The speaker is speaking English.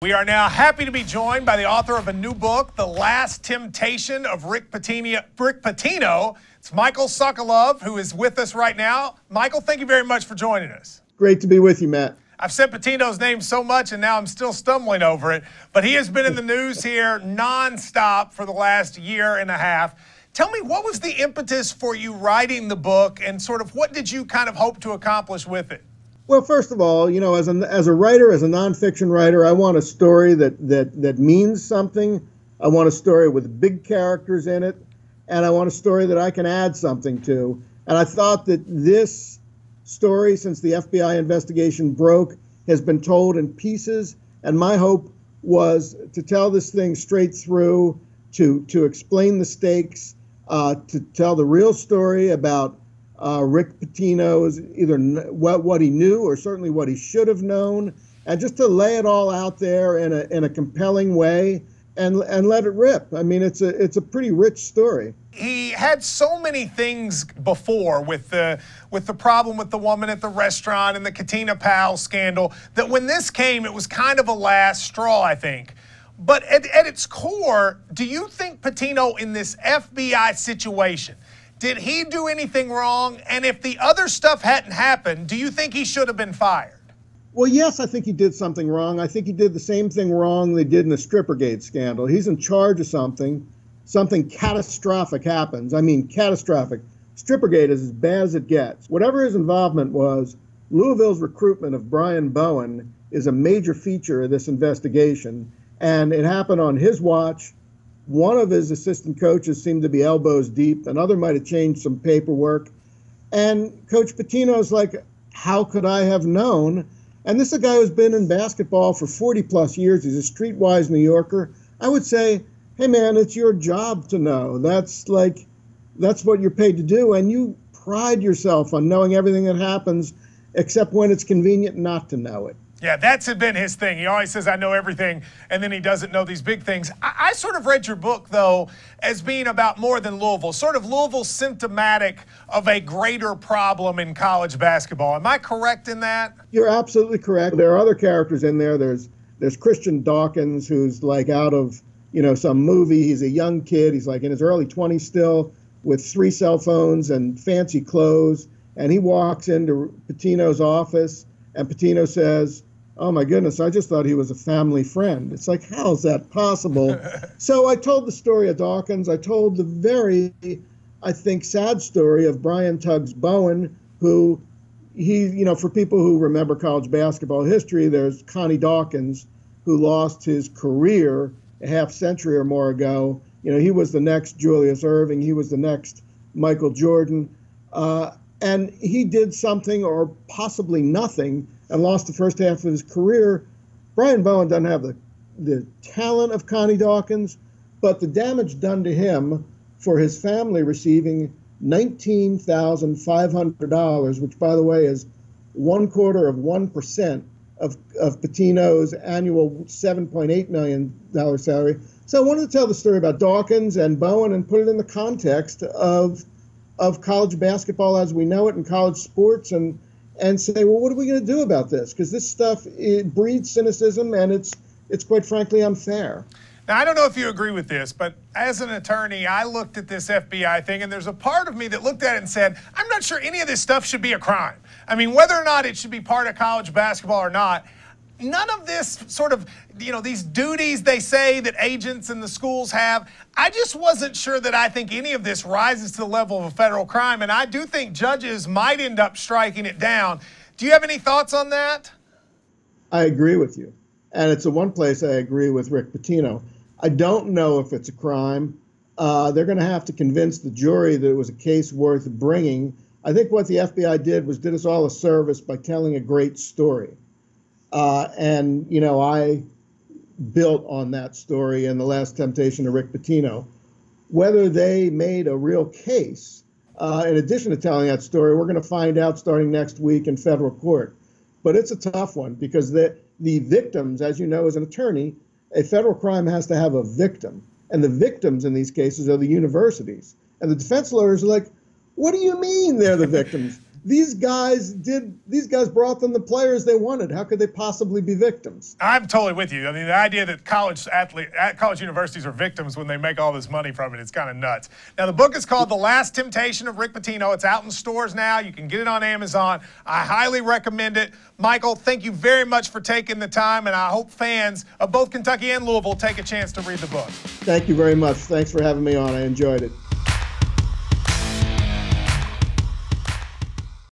We are now happy to be joined by the author of a new book, The Last Temptation of Rick Pitino. It's Michael Sokolove, who is with us right now. Michael, thank you very much for joining us. Great to be with you, Matt. I've said Pitino's name so much, and now I'm still stumbling over it. But he has been in the news here nonstop for the last year and a half. Tell me, what was the impetus for you writing the book, and sort of what did you kind of hope to accomplish with it? Well, first of all, you know, as a writer, as a nonfiction writer, I want a story that means something. I want a story with big characters in it, and I want a story that I can add something to. And I thought that this story, since the FBI investigation broke, has been told in pieces. And my hope was to tell this thing straight through, to explain the stakes, to tell the real story about Rick Pitino's either what he knew or certainly what he should have known, and just to lay it all out there in a compelling way and let it rip. I mean, it's a pretty rich story. He had so many things before with the problem with the woman at the restaurant and the Katina Powell scandal that when this came, it was kind of a last straw, I think. But at its core, do you think Pitino in this FBI situation, did he do anything wrong? And if the other stuff hadn't happened, do you think he should have been fired? Well, yes, I think he did something wrong. I think he did the same thing wrong they did in the Strippergate scandal. He's in charge of something catastrophic happens. I mean, catastrophic. Strippergate is as bad as it gets. Whatever his involvement was, Louisville's recruitment of Brian Bowen is a major feature of this investigation. And it happened on his watch. One of his assistant coaches seemed to be elbows deep. Another might have changed some paperwork. And Coach Pitino's like, how could I have known? And this is a guy who's been in basketball for 40 plus years. He's a streetwise New Yorker. I would say, hey man, it's your job to know. That's what you're paid to do. And you pride yourself on knowing everything that happens, except when it's convenient not to know it. Yeah, that's been his thing. He always says, I know everything, and then he doesn't know these big things. I sort of read your book, though, as being about more than Louisville, sort of Louisville symptomatic of a greater problem in college basketball. Am I correct in that? You're absolutely correct. There are other characters in there. There's Christian Dawkins, who's like out of, some movie. He's a young kid. He's like in his early 20s still, with 3 cell phones and fancy clothes. And he walks into Pitino's office, and Pitino says, oh my goodness, I just thought he was a family friend. It's like, how is that possible? So I told the story of Dawkins. I told the very, I think, sad story of Brian Tuggs Bowen, who for people who remember college basketball history, there's Connie Dawkins, who lost his career a half century or more ago. He was the next Julius Erving. He was the next Michael Jordan. And he did something or possibly nothing and lost the first half of his career. Brian Bowen doesn't have the talent of Connie Dawkins, but the damage done to him for his family receiving $19,500, which, by the way, is 1/4% of Pitino's annual $7.8 million salary. So I wanted to tell the story about Dawkins and Bowen and put it in the context of college basketball as we know it and college sports, and say, well, what are we going to do about this? Because this stuff, it breeds cynicism, and it's quite frankly unfair. Now, I don't know if you agree with this, but as an attorney, I looked at this FBI thing, and there's a part of me that looked at it and said, I'm not sure any of this stuff should be a crime. I mean, whether or not it should be part of college basketball or not, none of this sort of, these duties they say that agents and the schools have, I just wasn't sure that I think any of this rises to the level of a federal crime, and I do think judges might end up striking it down. Do you have any thoughts on that? I agree with you, and it's the one place I agree with Rick Pitino. I don't know if it's a crime. They're going to have to convince the jury that it was a case worth bringing. I think what the FBI did us all a service by telling a great story. I built on that story in The Last Temptation of Rick Pitino. Whether they made a real case, in addition to telling that story, we're going to find out starting next week in federal court. But it's a tough one because the victims, as you know, as an attorney, a federal crime has to have a victim. And the victims in these cases are the universities. And the defense lawyers are like, what do you mean they're the victims? these guys brought them the players they wanted. How could they possibly be victims? I'm totally with you. I mean, the idea that college universities are victims when they make all this money from it, it's kind of nuts. Now, the book is called The Last Temptation of Rick Pitino. It's out in stores now. You can get it on Amazon. I highly recommend it. Michael, thank you very much for taking the time, and I hope fans of both Kentucky and Louisville take a chance to read the book. Thank you very much. Thanks for having me on. I enjoyed it.